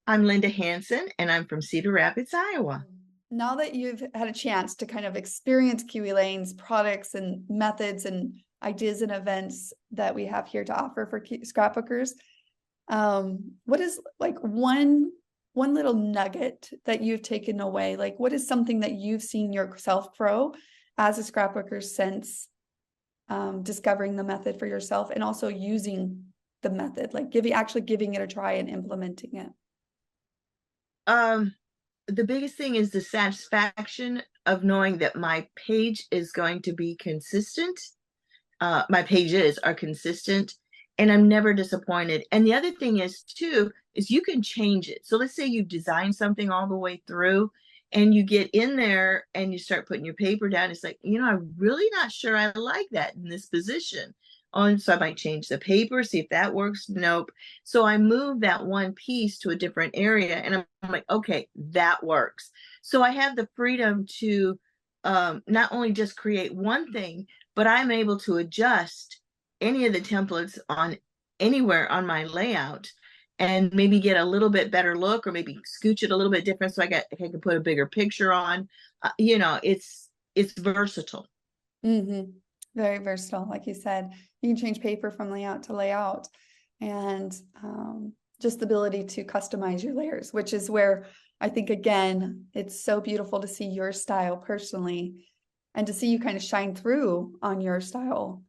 I'm Linda Hanson, and I'm from Cedar Rapids, Iowa. Now that you've had a chance to kind of experience Kiwi Lane's products and methods and ideas and events that we have here to offer for scrapbookers, what is like one little nugget that you've taken away? Like, what is something that you've seen yourself grow as a scrapbooker since discovering the method for yourself and also using the method, like actually giving it a try and implementing it? Um, the biggest thing is the satisfaction of knowing that my page is going to be consistent. My pages are consistent, and I'm never disappointed. And the other thing is, too, is you can change it. So let's say you design something all the way through, and you get in there and you start putting your paper down. It's like, I'm really not sure I like that in this position. Oh, and so I might change the paper, see if that works. Nope. So I move that one piece to a different area, and I'm like, okay, that works. So I have the freedom to not only just create one thing, but I'm able to adjust any of the templates on anywhere on my layout and maybe get a little bit better look, or maybe scooch it a little bit different so I can put a bigger picture on. It's versatile. Mm-hmm. Very versatile, like you said. You can change paper from layout to layout, and just the ability to customize your layers, which is where I think, again, it's so beautiful to see your style personally and to see you kind of shine through on your style,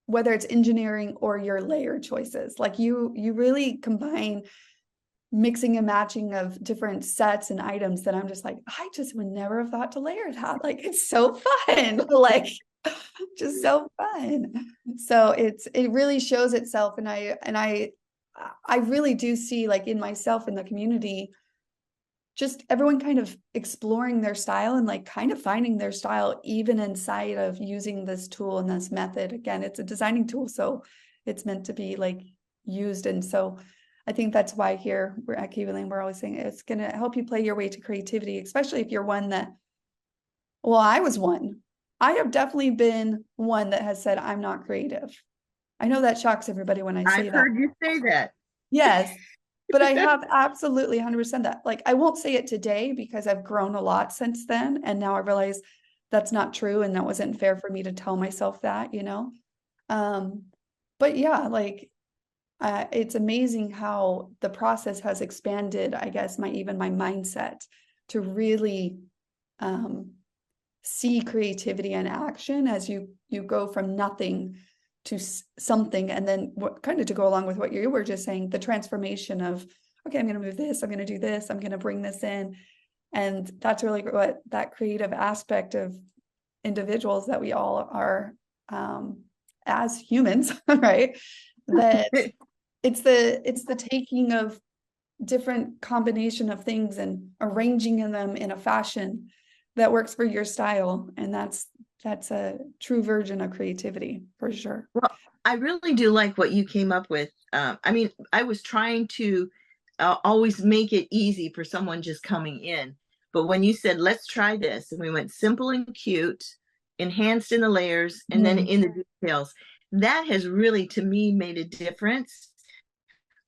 whether it's engineering or your layer choices. Like you really combine mixing and matching of different sets and items that I'm just like, I just would never have thought to layer that. Like, it's so fun. Like, just so fun. So it really shows itself. And I really do see, like, in myself, in the community, just everyone kind of exploring their style and like kind of finding their style even inside of using this tool and this method. Again, it's a designing tool, so it's meant to be like used. And so I think that's why here we're at Kiwi Lane, we're always saying it's going to help you play your way to creativity, especially if you're one that, well, I was one. I have definitely been one that has said, I'm not creative. I know that shocks everybody when I I've say that. heard you say that. Yes, but I have absolutely 100% that. Like, I won't say it today because I've grown a lot since then. And now I realize that's not true. And that wasn't fair for me to tell myself that. Um, but yeah, like, it's amazing how the process has expanded, I guess, even my mindset to really see creativity in action as you go from nothing to something. And then what kind of to go along with what you were just saying, the transformation of, okay, I'm going to move this, I'm going to do this, I'm going to bring this in. And that's really what that creative aspect of individuals that we all are, as humans, right? That it's the taking of different combination of things and arranging them in a fashion that works for your style. And that's a true version of creativity for sure. Well, I really do like what you came up with. I mean, I was trying to always make it easy for someone just coming in. But when you said, let's try this, and we went simple and cute, enhanced in the layers, and then Mm. in the details, that has really, to me, made a difference.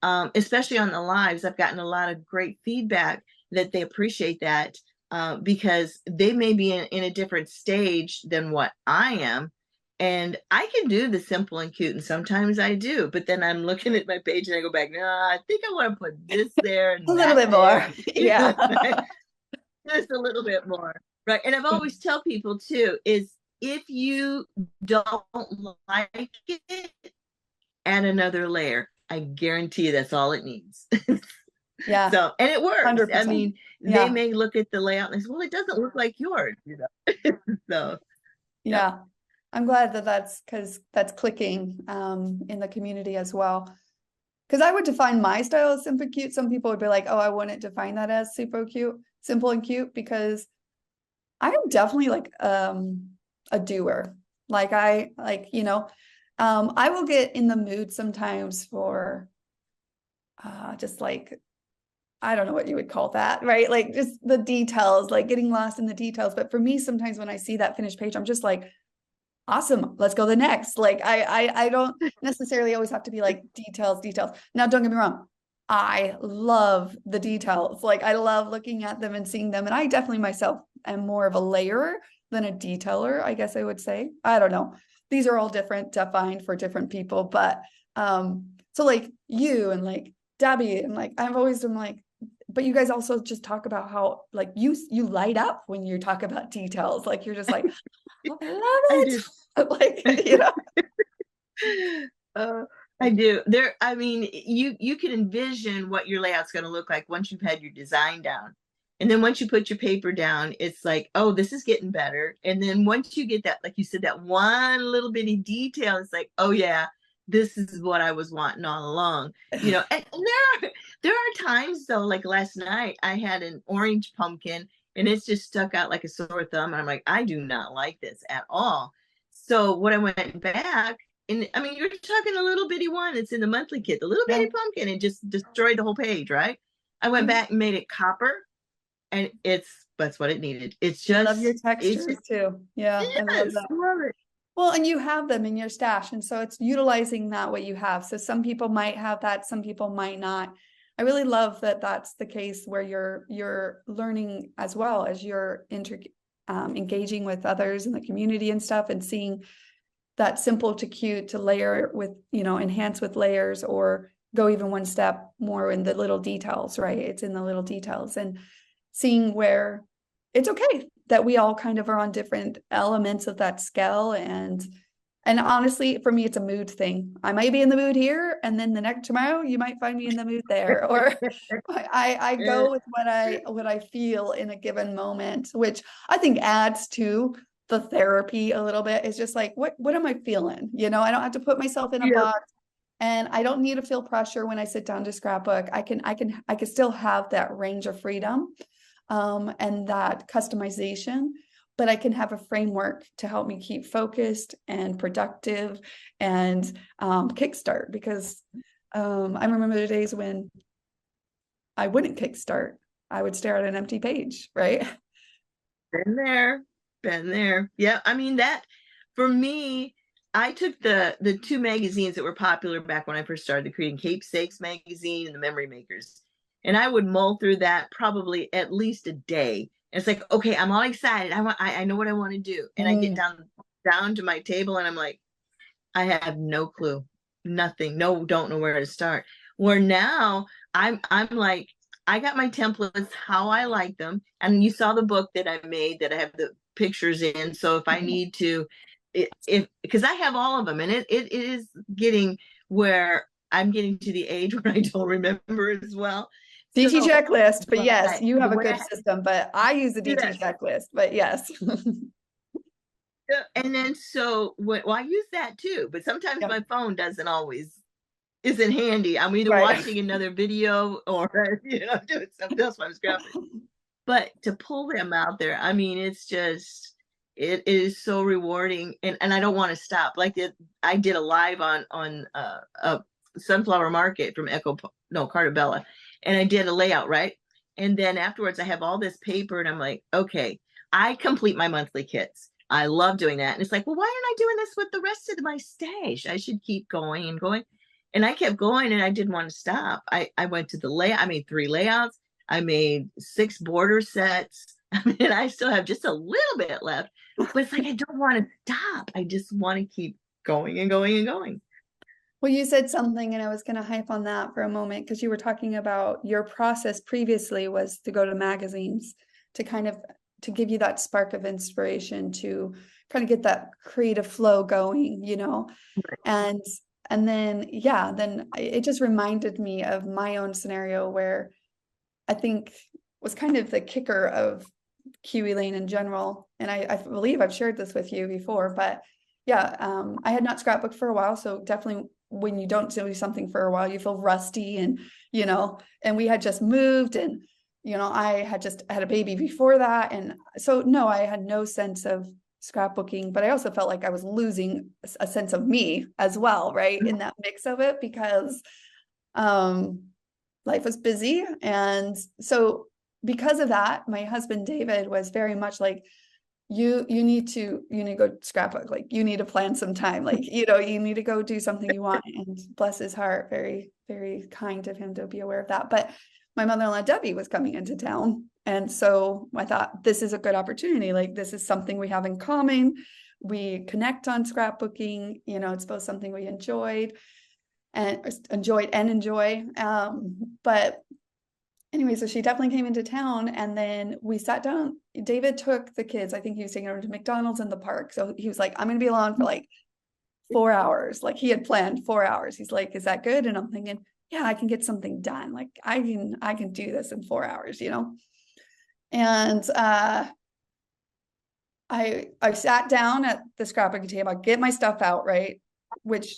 Especially on the lives, I've gotten a lot of great feedback that they appreciate that because they may be in a different stage than what I am. And I can do the simple and cute, and sometimes I do. But then I'm looking at my page and I go back, no, I think I want to put this there A and little that bit more. there. Yeah. Just a little bit more. Right. And I've always tell people too, is if you don't like it, add another layer. I guarantee you that's all it needs. Yeah. So, and it works. I 100%. mean, they Yeah. may look at the layout and say, well, it doesn't look like yours. So, yeah. Yeah. I'm glad that that's because that's clicking in the community as well. Because I would define my style as simple cute. Some people would be like, oh, I wouldn't define that as super cute, simple and cute, because I am definitely like a doer. Like I will get in the mood sometimes for just like, I don't know what you would call that, right? Like just the details, like getting lost in the details. But for me, sometimes when I see that finished page, I'm just like, awesome, let's go to the next. Like I don't necessarily always have to be like details. Now, don't get me wrong. I love the details. Like I love looking at them and seeing them. And I definitely myself am more of a layerer than a detailer, I guess I would say. I don't know. These are all different, defined for different people. But so like you and like Debbie and like I've always been like, but you guys also just talk about how like you light up when you talk about details. Like you're just like, oh, I I love do. it. Like, you know. Uh, I do. There, I mean, you can envision what your layout's going to look like once you've had your design down. And then once you put your paper down, it's like, oh, this is getting better. And then once you get that, like you said, that one little bitty detail, it's like, oh yeah, this is what I was wanting all along. And there are times though, like last night, I had an orange pumpkin and it's just stuck out like a sore thumb. And I'm like, I do not like this at all. So when I went back, and I mean, you're talking a little bitty one. It's in the monthly kit, the little Yeah. bitty pumpkin. It just destroyed the whole page, right? I went back and made it copper, and that's what it needed. I love your It's textures just too. Yeah, I love yes, that. love it. Well, and you have them in your stash. And so it's utilizing that what you have. So some people might have that, some people might not. I really love that that's the case where you're learning as well as you're engaging with others in the community and stuff and seeing that simple to cute to layer with, enhance with layers or go even one step more in the little details, right? It's in the little details and seeing where it's okay that we all kind of are on different elements of that scale. And honestly, for me, it's a mood thing. I might be in the mood here, and then the next tomorrow, you might find me in the mood there. Or I go with what I feel in a given moment, which I think adds to the therapy a little bit. It's just like, what am I feeling? I don't have to put myself in a Yep. box, and I don't need to feel pressure when I sit down to scrapbook. I can still have that range of freedom, and that customization, but I can have a framework to help me keep focused and productive and kickstart. Because I remember the days when I wouldn't kickstart. I would stare at an empty page, right? Been there, been there. Yeah, I mean that for me, I took the two magazines that were popular back when I first started creating Keepsakes magazine and the Memory Makers. And I would mull through that probably at least a day. And it's like, okay, I'm all excited. I know what I want to do. And I get Mm. down to my table and I'm like, I have no clue. Nothing. No, don't know where to start. Where now I'm like, I got my templates how I like them. And you saw the book that I made that I have the pictures in. So if I need to, if because I have all of them, and it is getting where I'm getting to the age where I don't remember as well. DT So checklist, but but yes, you the have a way good system, but I use the DT yes. checklist, but yes. Yeah, and then so well, I use that too, but sometimes Yep. my phone doesn't always isn't handy. I'm either Right. watching another video or doing something else while I'm scrapping. But to pull them out there, I mean, it is so rewarding, and I don't want to stop. I did a live on a Sunflower Market from Cartabella, and I did a layout, right, and then afterwards I have all this paper, and I'm like, okay, I complete my monthly kits. I love doing that, and it's like, well, why aren't I doing this with the rest of my stash? I should keep going and going, and I kept going, and I didn't want to stop. I went to the layout. I made 3 layouts. I made 6 border sets. I mean, I still have just a little bit left, but it's like I don't want to stop. I just want to keep going and going and going. Well, you said something, and I was going to hype on that for a moment because you were talking about your process previously was to go to magazines to kind of to give you that spark of inspiration to kind of get that creative flow going, and then then it just reminded me of my own scenario where I think was kind of the kicker of Kiwi Lane in general. And I believe I've shared this with you before, but yeah, I had not scrapbooked for a while. So definitely when you don't do something for a while, you feel rusty and we had just moved and, I had just had a baby before that. And so, no, I had no sense of scrapbooking, but I also felt like I was losing a sense of me as well, right? In that mix of it, because, life was busy. And so because of that, my husband, David, was very much like, you need to go scrapbook, like you need to plan some time, like you need to go do something you want. And bless his heart, very very kind of him to be aware of that. But my mother-in-law Debbie was coming into town, and so I thought this is a good opportunity, like this is something we have in common, we connect on scrapbooking, it's both something we enjoy. But anyway, so she definitely came into town, and then we sat down. David took the kids, I think he was taking over to McDonald's in the park. So he was like, I'm going to be alone for like 4 hours. Like he had planned 4 hours. He's like, is that good? And I'm thinking, yeah, I can get something done. Like I can do this in 4 hours, And I sat down at the scrapbooking table, I get my stuff out, right? Which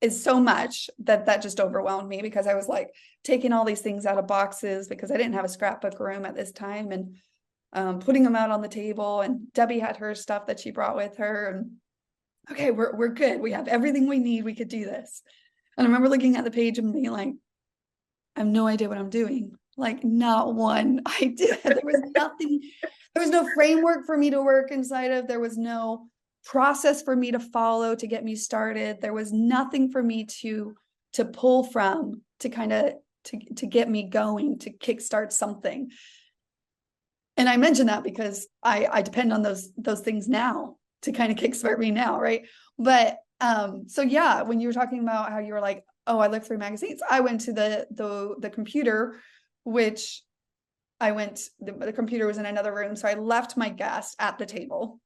is so much that just overwhelmed me, because I was like taking all these things out of boxes because I didn't have a scrapbook room at this time, and putting them out on the table. And Debbie had her stuff that she brought with her, and okay, we're good. We have everything we need. We could do this. And I remember looking at the page and being like, I have no idea what I'm doing. Like not one idea. There was nothing. There was no framework for me to work inside of. There was no process for me to follow to get me started. There was nothing for me to pull from to kind of to get me going, to kickstart something. And I mention that because I depend on those things now to kind of kickstart me now, right? But so yeah, when you were talking about how you were like, oh, I looked through magazines, I went to the computer, which the computer was in another room, so I left my guest at the table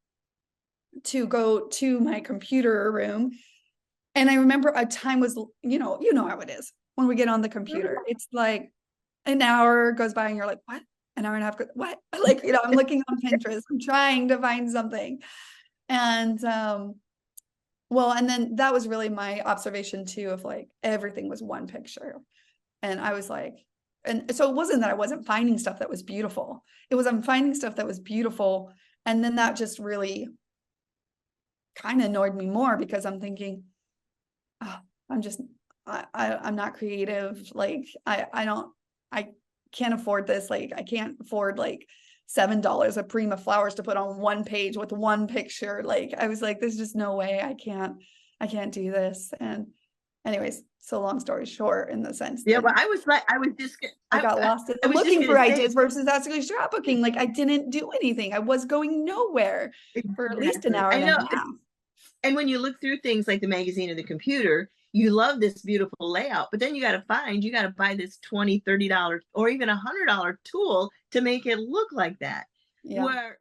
to go to my computer room. And I remember a time was, how it is when we get on the computer. It's like an hour goes by and you're like, what? An hour and a half, what? Like, I'm looking on Pinterest, I'm trying to find something. And well, and then that was really my observation too, of like everything was one picture. And I was like, and so it wasn't that I wasn't finding stuff that was beautiful. It was I'm finding stuff that was beautiful. And then that just really kind of annoyed me more, because I'm thinking, oh, I'm not creative. Like I can't afford this. Like I can't afford like $7 of Prima flowers to put on one page with one picture. Like I was like, there's just no way. I can't do this. And anyways, so long story short, in the sense Yeah, that well, I got lost in I was just looking for gonna say ideas versus actually scrapbooking. Like I didn't do anything. I was going nowhere for at least an exactly. hour I and know. a half. And when you look through things like the magazine or the computer, you love this beautiful layout, but then you got to buy this $20, $30 or even $100 tool to make it look like that. Yeah. Where